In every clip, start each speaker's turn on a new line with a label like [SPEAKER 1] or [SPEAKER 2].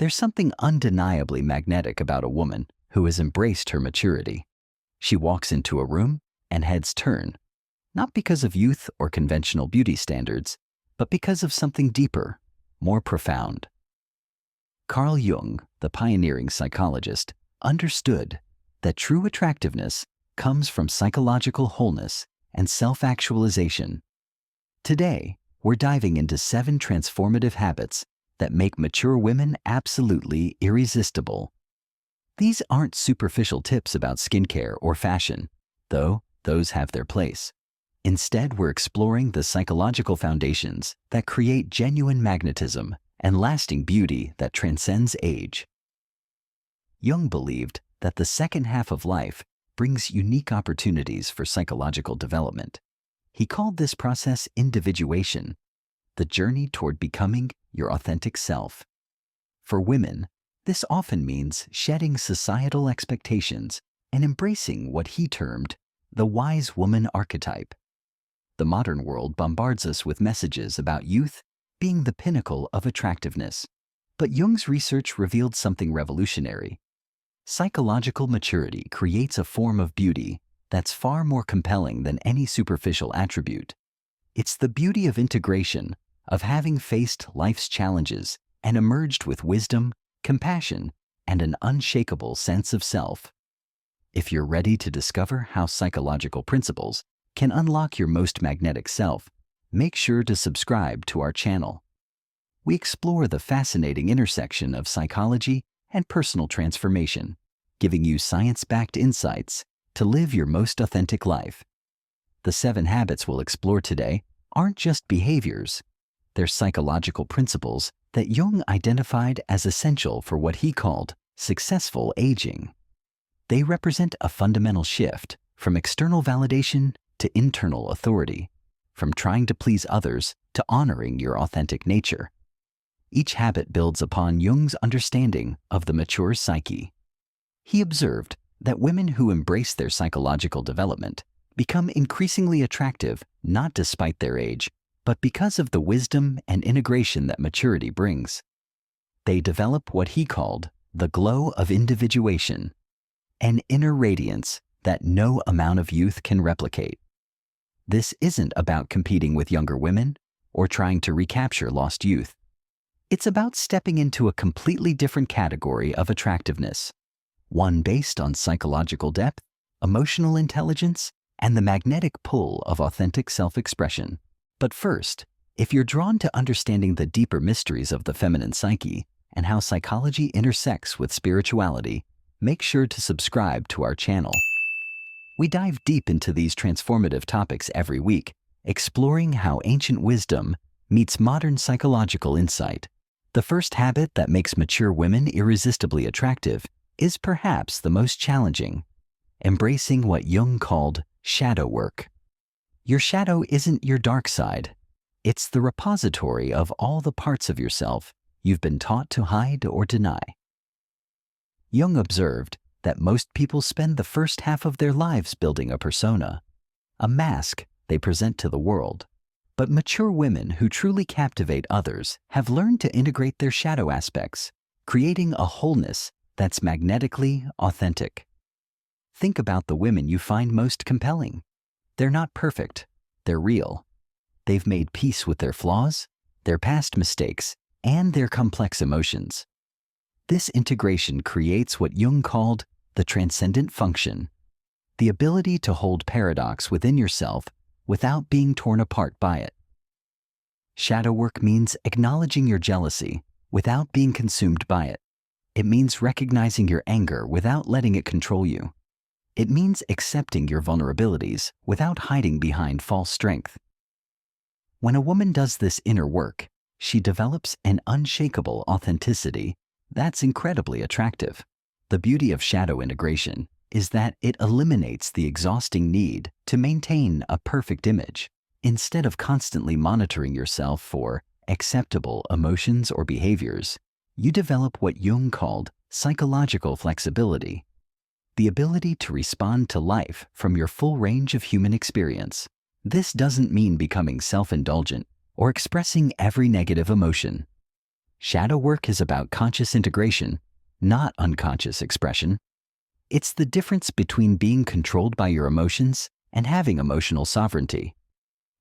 [SPEAKER 1] There's something undeniably magnetic about a woman who has embraced her maturity. She walks into a room and heads turn, not because of youth or conventional beauty standards, but because of something deeper, more profound. Carl Jung, the pioneering psychologist, understood that true attractiveness comes from psychological wholeness and self-actualization. Today, we're diving into 7 transformative habits that make mature women absolutely irresistible. These aren't superficial tips about skincare or fashion, though those have their place. Instead, we're exploring the psychological foundations that create genuine magnetism and lasting beauty that transcends age. Jung believed that the second half of life brings unique opportunities for psychological development. He called this process individuation, the journey toward becoming your authentic self. For women, this often means shedding societal expectations and embracing what he termed the wise woman archetype. The modern world bombards us with messages about youth being the pinnacle of attractiveness. But Jung's research revealed something revolutionary. Psychological maturity creates a form of beauty that's far more compelling than any superficial attribute. It's the beauty of integration, of having faced life's challenges and emerged with wisdom, compassion, and an unshakable sense of self. If you're ready to discover how psychological principles can unlock your most magnetic self, make sure to subscribe to our channel. We explore the fascinating intersection of psychology and personal transformation, giving you science-backed insights to live your most authentic life. The 7 habits we'll explore today aren't just behaviors. They're psychological principles that Jung identified as essential for what he called successful aging. They represent a fundamental shift from external validation to internal authority, from trying to please others to honoring your authentic nature. Each habit builds upon Jung's understanding of the mature psyche. He observed that women who embrace their psychological development become increasingly attractive not despite their age, but because of the wisdom and integration that maturity brings. They develop what he called the glow of individuation, an inner radiance that no amount of youth can replicate. This isn't about competing with younger women or trying to recapture lost youth. It's about stepping into a completely different category of attractiveness, one based on psychological depth, emotional intelligence, and the magnetic pull of authentic self-expression. But first, if you're drawn to understanding the deeper mysteries of the feminine psyche and how psychology intersects with spirituality, make sure to subscribe to our channel. We dive deep into these transformative topics every week, exploring how ancient wisdom meets modern psychological insight. The first habit that makes mature women irresistibly attractive is perhaps the most challenging: embracing what Jung called shadow work. Your shadow isn't your dark side. It's the repository of all the parts of yourself you've been taught to hide or deny. Jung observed that most people spend the first half of their lives building a persona, a mask they present to the world. But mature women who truly captivate others have learned to integrate their shadow aspects, creating a wholeness that's magnetically authentic. Think about the women you find most compelling. They're not perfect, they're real. They've made peace with their flaws, their past mistakes, and their complex emotions. This integration creates what Jung called the transcendent function, the ability to hold paradox within yourself without being torn apart by it. Shadow work means acknowledging your jealousy without being consumed by it. It means recognizing your anger without letting it control you. It means accepting your vulnerabilities without hiding behind false strength. When a woman does this inner work, she develops an unshakable authenticity that's incredibly attractive. The beauty of shadow integration is that it eliminates the exhausting need to maintain a perfect image. Instead of constantly monitoring yourself for acceptable emotions or behaviors, you develop what Jung called psychological flexibility, the ability to respond to life from your full range of human experience. This doesn't mean becoming self-indulgent or expressing every negative emotion. Shadow work is about conscious integration, not unconscious expression. It's the difference between being controlled by your emotions and having emotional sovereignty.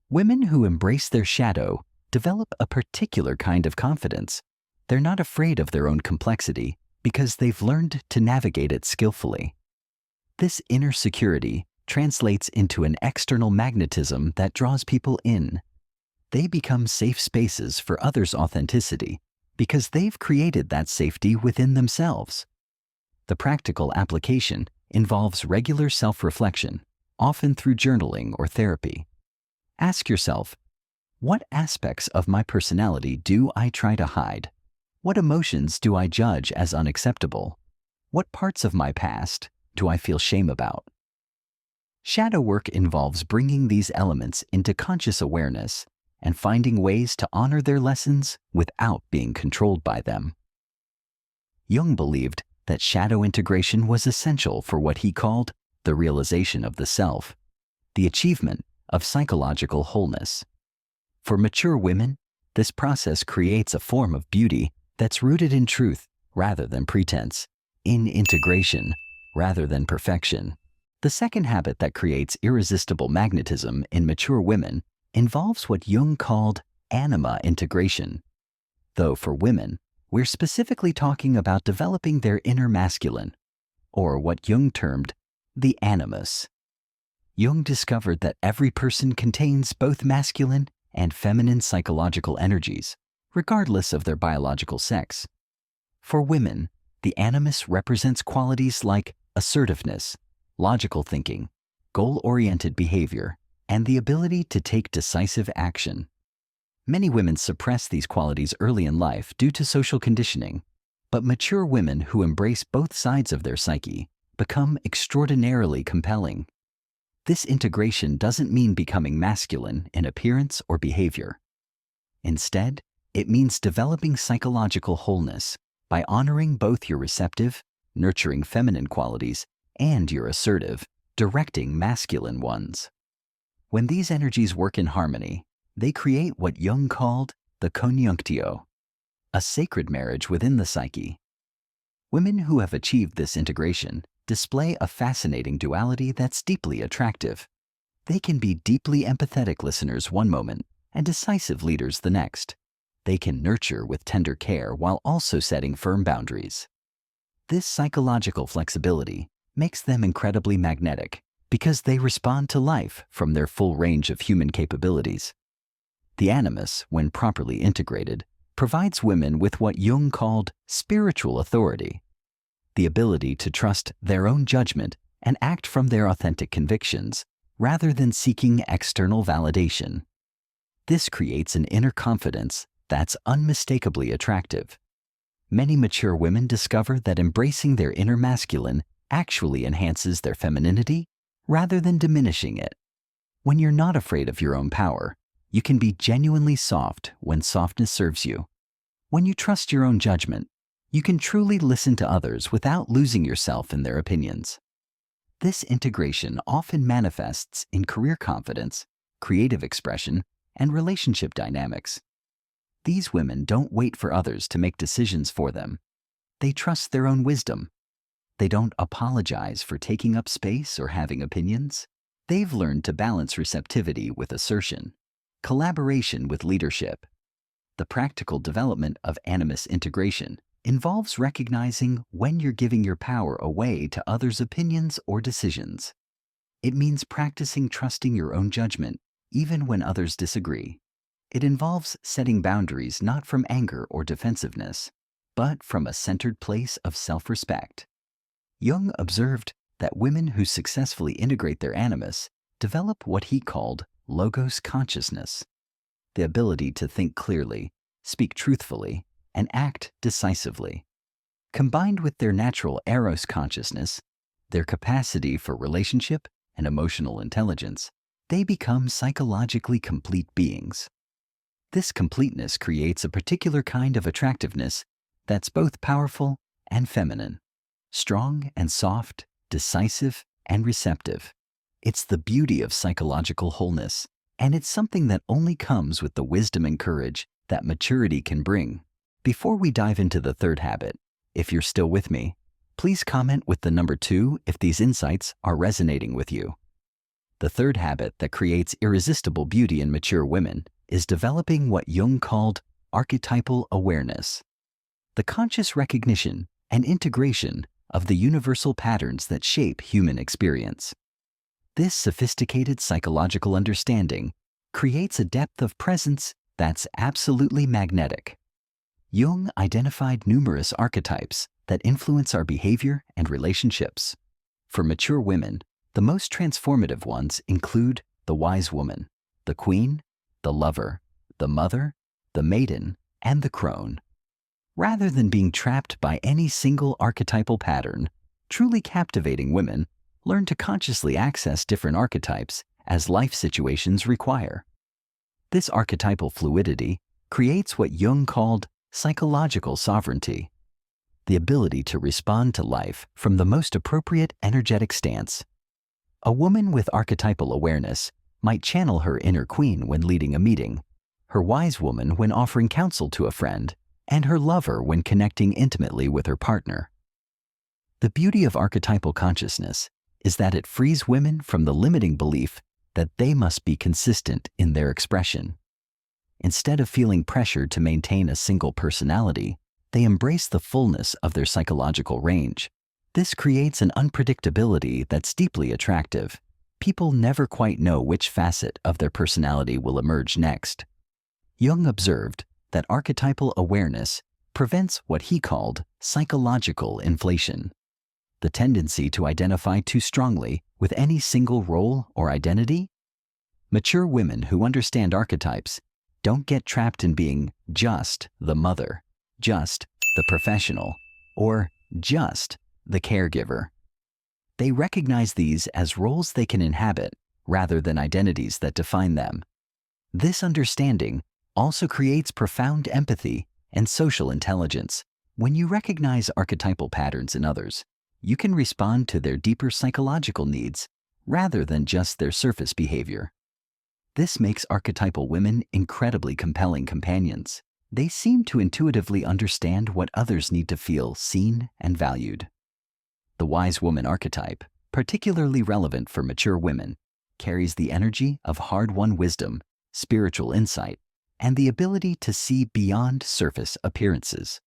[SPEAKER 1] Women who embrace their shadow develop a particular kind of confidence. They're not afraid of their own complexity because they've learned to navigate it skillfully. This inner security translates into an external magnetism that draws people in. They become safe spaces for others' authenticity because they've created that safety within themselves. The practical application involves regular self-reflection, often through journaling or therapy. Ask yourself, what aspects of my personality do I try to hide? What emotions do I judge as unacceptable? What parts of my past do I feel shame about? Shadow work involves bringing these elements into conscious awareness and finding ways to honor their lessons without being controlled by them. Jung believed that shadow integration was essential for what he called the realization of the self, the achievement of psychological wholeness. For mature women, this process creates a form of beauty that's rooted in truth rather than pretense, in integration rather than perfection. The second habit that creates irresistible magnetism in mature women involves what Jung called anima integration. Though for women, we're specifically talking about developing their inner masculine, or what Jung termed the animus. Jung discovered that every person contains both masculine and feminine psychological energies, regardless of their biological sex. For women, the animus represents qualities like assertiveness, logical thinking, goal-oriented behavior, and the ability to take decisive action. Many women suppress these qualities early in life due to social conditioning, but mature women who embrace both sides of their psyche become extraordinarily compelling. This integration doesn't mean becoming masculine in appearance or behavior. Instead, it means developing psychological wholeness by honoring both your receptive, nurturing feminine qualities and your assertive, directing masculine ones. When these energies work in harmony, they create what Jung called the conjunctio, a sacred marriage within the psyche. Women who have achieved this integration display a fascinating duality that's deeply attractive. They can be deeply empathetic listeners one moment and decisive leaders the next. They can nurture with tender care while also setting firm boundaries. This psychological flexibility makes them incredibly magnetic because they respond to life from their full range of human capabilities. The animus, when properly integrated, provides women with what Jung called spiritual authority, the ability to trust their own judgment and act from their authentic convictions rather than seeking external validation. This creates an inner confidence that's unmistakably attractive. Many mature women discover that embracing their inner masculine actually enhances their femininity rather than diminishing it. When you're not afraid of your own power, you can be genuinely soft when softness serves you. When you trust your own judgment, you can truly listen to others without losing yourself in their opinions. This integration often manifests in career confidence, creative expression, and relationship dynamics. These women don't wait for others to make decisions for them. They trust their own wisdom. They don't apologize for taking up space or having opinions. They've learned to balance receptivity with assertion, collaboration with leadership. The practical development of animus integration involves recognizing when you're giving your power away to others' opinions or decisions. It means practicing trusting your own judgment, even when others disagree. It involves setting boundaries not from anger or defensiveness, but from a centered place of self-respect. Jung observed that women who successfully integrate their animus develop what he called logos consciousness, the ability to think clearly, speak truthfully, and act decisively. Combined with their natural eros consciousness, their capacity for relationship and emotional intelligence, they become psychologically complete beings. This completeness creates a particular kind of attractiveness that's both powerful and feminine, strong and soft, decisive and receptive. It's the beauty of psychological wholeness, and it's something that only comes with the wisdom and courage that maturity can bring. Before we dive into the third habit, if you're still with me, please comment with the number 2 if these insights are resonating with you. The third habit that creates irresistible beauty in mature women is developing what Jung called archetypal awareness, the conscious recognition and integration of the universal patterns that shape human experience. This sophisticated psychological understanding creates a depth of presence that's absolutely magnetic. Jung identified numerous archetypes that influence our behavior and relationships. For mature women, the most transformative ones include the wise woman, the queen, the lover, the mother, the maiden, and the crone. Rather than being trapped by any single archetypal pattern, truly captivating women learn to consciously access different archetypes as life situations require. This archetypal fluidity creates what Jung called psychological sovereignty, the ability to respond to life from the most appropriate energetic stance. A woman with archetypal awareness might channel her inner queen when leading a meeting, her wise woman when offering counsel to a friend, and her lover when connecting intimately with her partner. The beauty of archetypal consciousness is that it frees women from the limiting belief that they must be consistent in their expression. Instead of feeling pressured to maintain a single personality, they embrace the fullness of their psychological range. This creates an unpredictability that's deeply attractive. People never quite know which facet of their personality will emerge next. Jung observed that archetypal awareness prevents what he called psychological inflation, the tendency to identify too strongly with any single role or identity. Mature women who understand archetypes don't get trapped in being just the mother, just the professional, or just the caregiver. They recognize these as roles they can inhabit rather than identities that define them. This understanding also creates profound empathy and social intelligence. When you recognize archetypal patterns in others, you can respond to their deeper psychological needs rather than just their surface behavior. This makes archetypal women incredibly compelling companions. They seem to intuitively understand what others need to feel seen and valued. The wise woman archetype, particularly relevant for mature women, carries the energy of hard-won wisdom, spiritual insight, and the ability to see beyond surface appearances.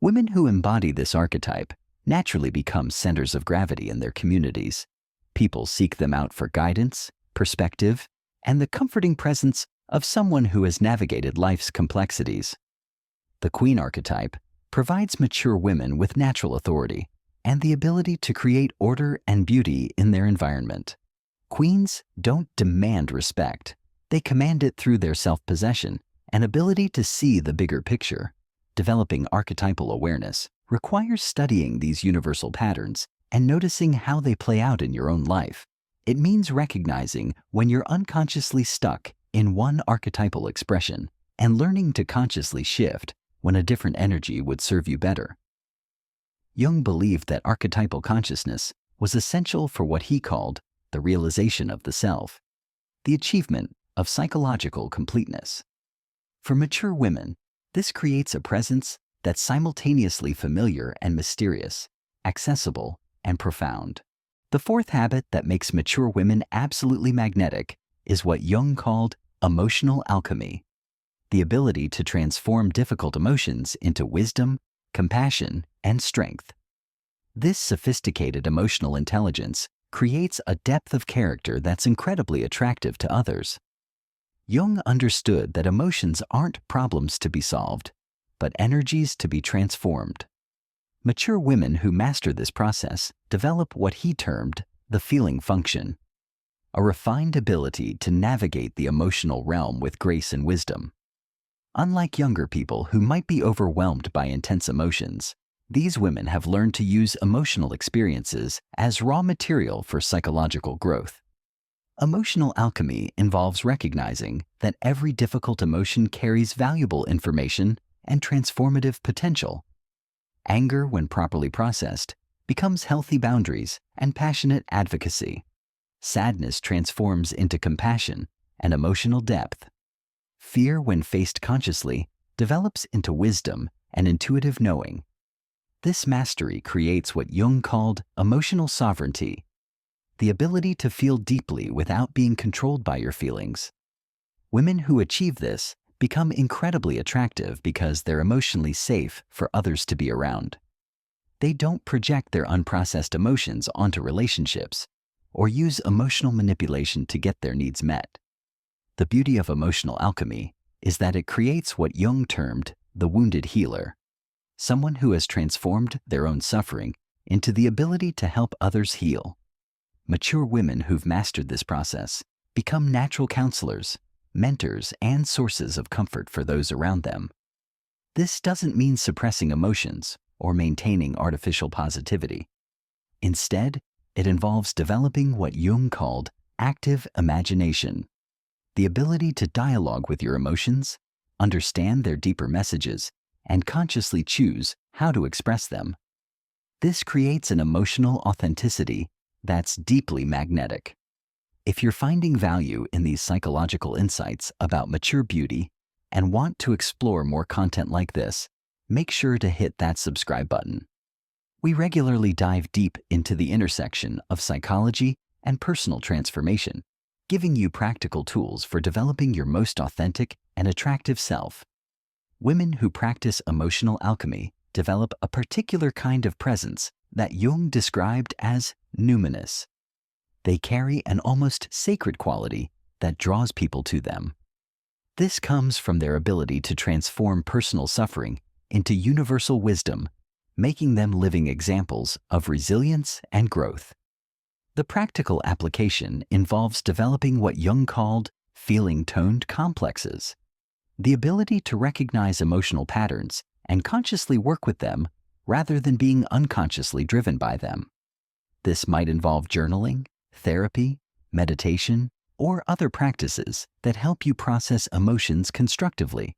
[SPEAKER 1] Women who embody this archetype naturally become centers of gravity in their communities. People seek them out for guidance, perspective, and the comforting presence of someone who has navigated life's complexities. The queen archetype provides mature women with natural authority and the ability to create order and beauty in their environment. Queens don't demand respect. They command it through their self-possession and ability to see the bigger picture. Developing archetypal awareness requires studying these universal patterns and noticing how they play out in your own life. It means recognizing when you're unconsciously stuck in one archetypal expression and learning to consciously shift when a different energy would serve you better. Jung believed that archetypal consciousness was essential for what he called the realization of the self, the achievement of psychological completeness. For mature women, this creates a presence that's simultaneously familiar and mysterious, accessible and profound. The fourth habit that makes mature women absolutely magnetic is what Jung called emotional alchemy, the ability to transform difficult emotions into wisdom, compassion, and strength. This sophisticated emotional intelligence creates a depth of character that's incredibly attractive to others. Jung understood that emotions aren't problems to be solved, but energies to be transformed. Mature women who master this process develop what he termed the feeling function, a refined ability to navigate the emotional realm with grace and wisdom. Unlike younger people who might be overwhelmed by intense emotions, these women have learned to use emotional experiences as raw material for psychological growth. Emotional alchemy involves recognizing that every difficult emotion carries valuable information and transformative potential. Anger, when properly processed, becomes healthy boundaries and passionate advocacy. Sadness transforms into compassion and emotional depth. Fear, when faced consciously, develops into wisdom and intuitive knowing. This mastery creates what Jung called emotional sovereignty, the ability to feel deeply without being controlled by your feelings. Women who achieve this become incredibly attractive because they're emotionally safe for others to be around. They don't project their unprocessed emotions onto relationships or use emotional manipulation to get their needs met. The beauty of emotional alchemy is that it creates what Jung termed the wounded healer, someone who has transformed their own suffering into the ability to help others heal. Mature women who've mastered this process become natural counselors, mentors, and sources of comfort for those around them. This doesn't mean suppressing emotions or maintaining artificial positivity. Instead, it involves developing what Jung called active imagination, the ability to dialogue with your emotions, understand their deeper messages, and consciously choose how to express them. This creates an emotional authenticity that's deeply magnetic. If you're finding value in these psychological insights about mature beauty and want to explore more content like this, make sure to hit that subscribe button. We regularly dive deep into the intersection of psychology and personal transformation, giving you practical tools for developing your most authentic and attractive self. Women who practice emotional alchemy develop a particular kind of presence that Jung described as numinous. They carry an almost sacred quality that draws people to them. This comes from their ability to transform personal suffering into universal wisdom, making them living examples of resilience and growth. The practical application involves developing what Jung called feeling-toned complexes, the ability to recognize emotional patterns and consciously work with them rather than being unconsciously driven by them. This might involve journaling, therapy, meditation, or other practices that help you process emotions constructively.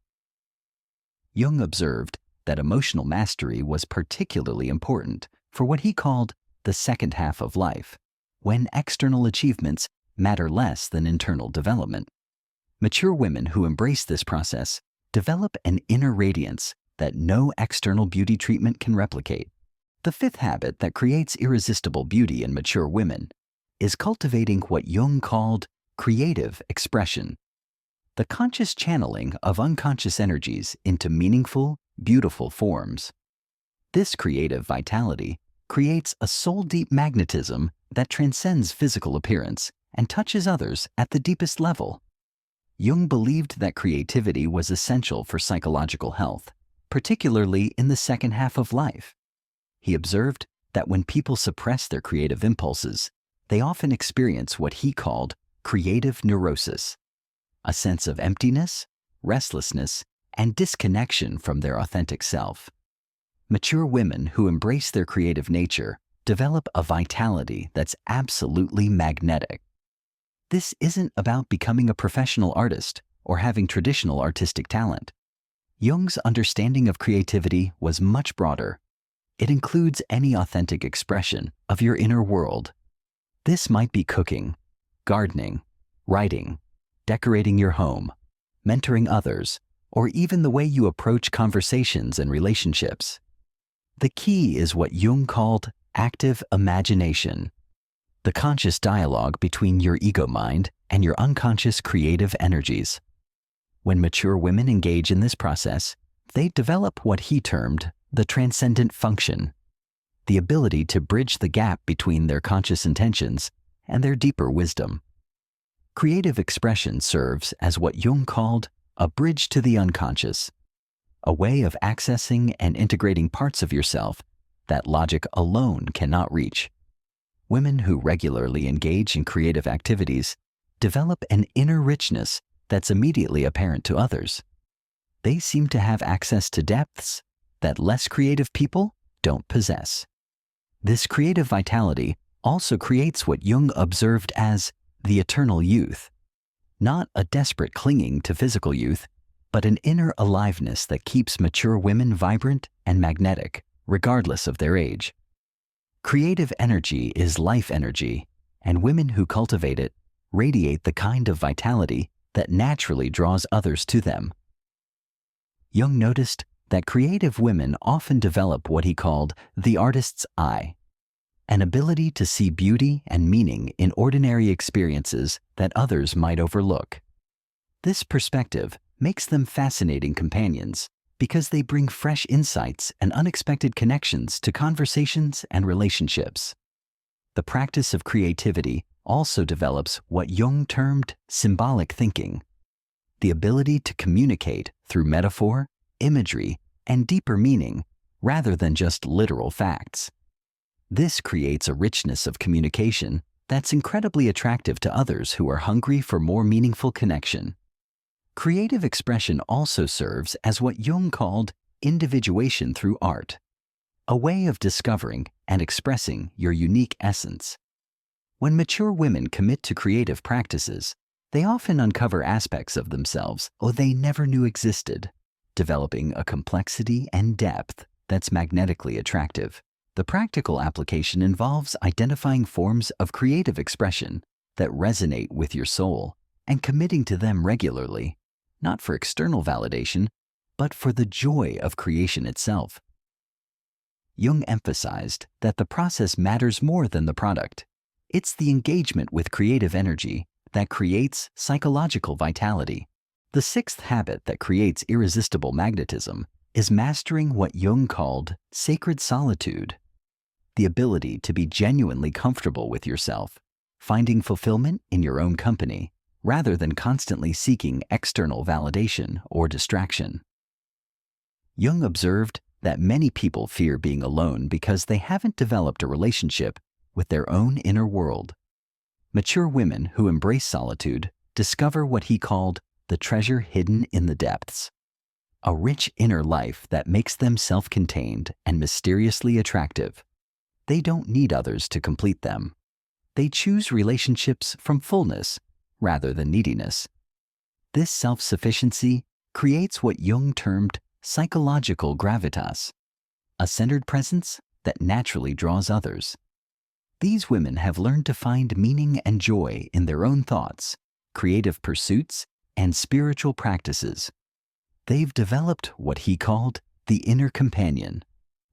[SPEAKER 1] Jung observed that emotional mastery was particularly important for what he called the second half of life, when external achievements matter less than internal development. Mature women who embrace this process develop an inner radiance that no external beauty treatment can replicate. The fifth habit that creates irresistible beauty in mature women is cultivating what Jung called creative expression, the conscious channeling of unconscious energies into meaningful, beautiful forms. This creative vitality creates a soul-deep magnetism that transcends physical appearance and touches others at the deepest level. Jung believed that creativity was essential for psychological health, particularly in the second half of life. He observed that when people suppress their creative impulses, they often experience what he called creative neurosis, a sense of emptiness, restlessness, and disconnection from their authentic self. Mature women who embrace their creative nature develop a vitality that's absolutely magnetic. This isn't about becoming a professional artist or having traditional artistic talent. Jung's understanding of creativity was much broader. It includes any authentic expression of your inner world. This might be cooking, gardening, writing, decorating your home, mentoring others, or even the way you approach conversations and relationships. The key is what Jung called active imagination, the conscious dialogue between your ego mind and your unconscious creative energies. When mature women engage in this process, they develop what he termed the transcendent function, the ability to bridge the gap between their conscious intentions and their deeper wisdom. Creative expression serves as what Jung called a bridge to the unconscious, a way of accessing and integrating parts of yourself that logic alone cannot reach. Women who regularly engage in creative activities develop an inner richness that's immediately apparent to others. They seem to have access to depths that less creative people don't possess. This creative vitality also creates what Jung observed as the eternal youth, not a desperate clinging to physical youth, but an inner aliveness that keeps mature women vibrant and magnetic, regardless of their age. Creative energy is life energy, and women who cultivate it radiate the kind of vitality that naturally draws others to them. Jung noticed that creative women often develop what he called the artist's eye, an ability to see beauty and meaning in ordinary experiences that others might overlook. This perspective makes them fascinating companions because they bring fresh insights and unexpected connections to conversations and relationships. The practice of creativity also develops what Jung termed symbolic thinking, the ability to communicate through metaphor, imagery, and deeper meaning rather than just literal facts. This creates a richness of communication that's incredibly attractive to others who are hungry for more meaningful connection. Creative expression also serves as what Jung called individuation through art, a way of discovering and expressing your unique essence. When mature women commit to creative practices, they often uncover aspects of themselves they never knew existed, developing a complexity and depth that's magnetically attractive. The practical application involves identifying forms of creative expression that resonate with your soul and committing to them regularly, not for external validation, but for the joy of creation itself. Jung emphasized that the process matters more than the product. It's the engagement with creative energy that creates psychological vitality. The sixth habit that creates irresistible magnetism is mastering what Jung called sacred solitude, the ability to be genuinely comfortable with yourself, finding fulfillment in your own company, rather than constantly seeking external validation or distraction. Jung observed that many people fear being alone because they haven't developed a relationship with their own inner world. Mature women who embrace solitude discover what he called the treasure hidden in the depths, a rich inner life that makes them self-contained and mysteriously attractive. They don't need others to complete them. They choose relationships from fullness rather than neediness. This self-sufficiency creates what Jung termed psychological gravitas, a centered presence that naturally draws others. These women have learned to find meaning and joy in their own thoughts, creative pursuits, and spiritual practices. They've developed what he called the inner companion,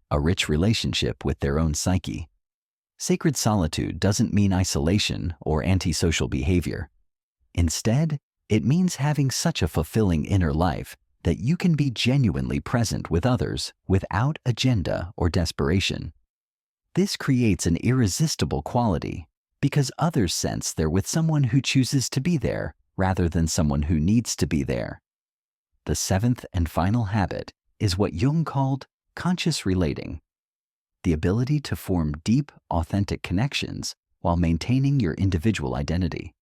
[SPEAKER 1] a rich relationship with their own psyche. Sacred solitude doesn't mean isolation or antisocial behavior. Instead, it means having such a fulfilling inner life that you can be genuinely present with others without agenda or desperation. This creates an irresistible quality because others sense they're with someone who chooses to be there rather than someone who needs to be there. The seventh and final habit is what Jung called conscious relating, the ability to form deep, authentic connections while maintaining your individual identity.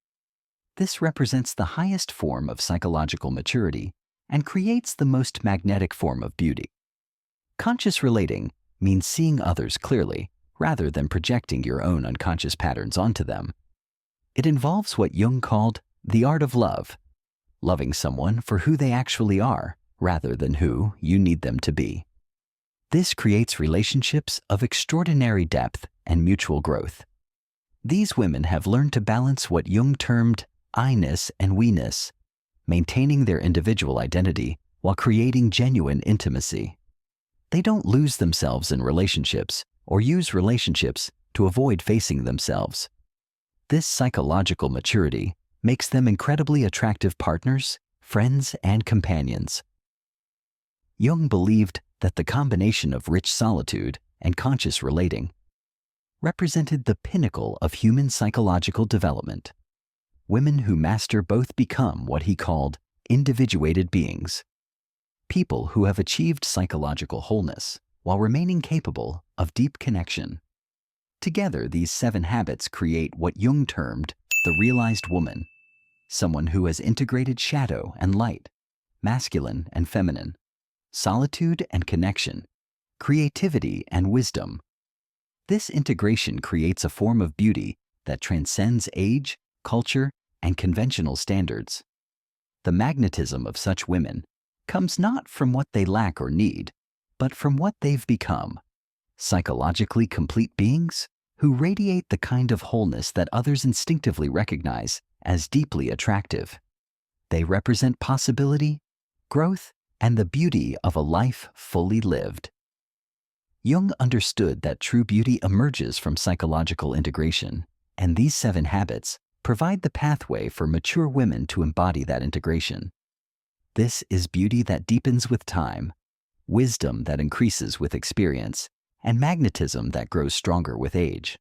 [SPEAKER 1] This represents the highest form of psychological maturity and creates the most magnetic form of beauty. Conscious relating means seeing others clearly rather than projecting your own unconscious patterns onto them. It involves what Jung called the art of love, loving someone for who they actually are rather than who you need them to be. This creates relationships of extraordinary depth and mutual growth. These women have learned to balance what Jung termed I-ness and we-ness, maintaining their individual identity while creating genuine intimacy. They don't lose themselves in relationships or use relationships to avoid facing themselves. This psychological maturity makes them incredibly attractive partners, friends, and companions. Jung believed that the combination of rich solitude and conscious relating represented the pinnacle of human psychological development. Women who master both become what he called individuated beings, people who have achieved psychological wholeness while remaining capable of deep connection. Together, these 7 habits create what Jung termed the realized woman, someone who has integrated shadow and light, masculine and feminine, solitude and connection, creativity and wisdom. This integration creates a form of beauty that transcends age, culture, and conventional standards. The magnetism of such women comes not from what they lack or need, but from what they've become, psychologically complete beings who radiate the kind of wholeness that others instinctively recognize as deeply attractive. They represent possibility, growth, and the beauty of a life fully lived. Jung understood that true beauty emerges from psychological integration, and these 7 habits provide the pathway for mature women to embody that integration. This is beauty that deepens with time, wisdom that increases with experience, and magnetism that grows stronger with age.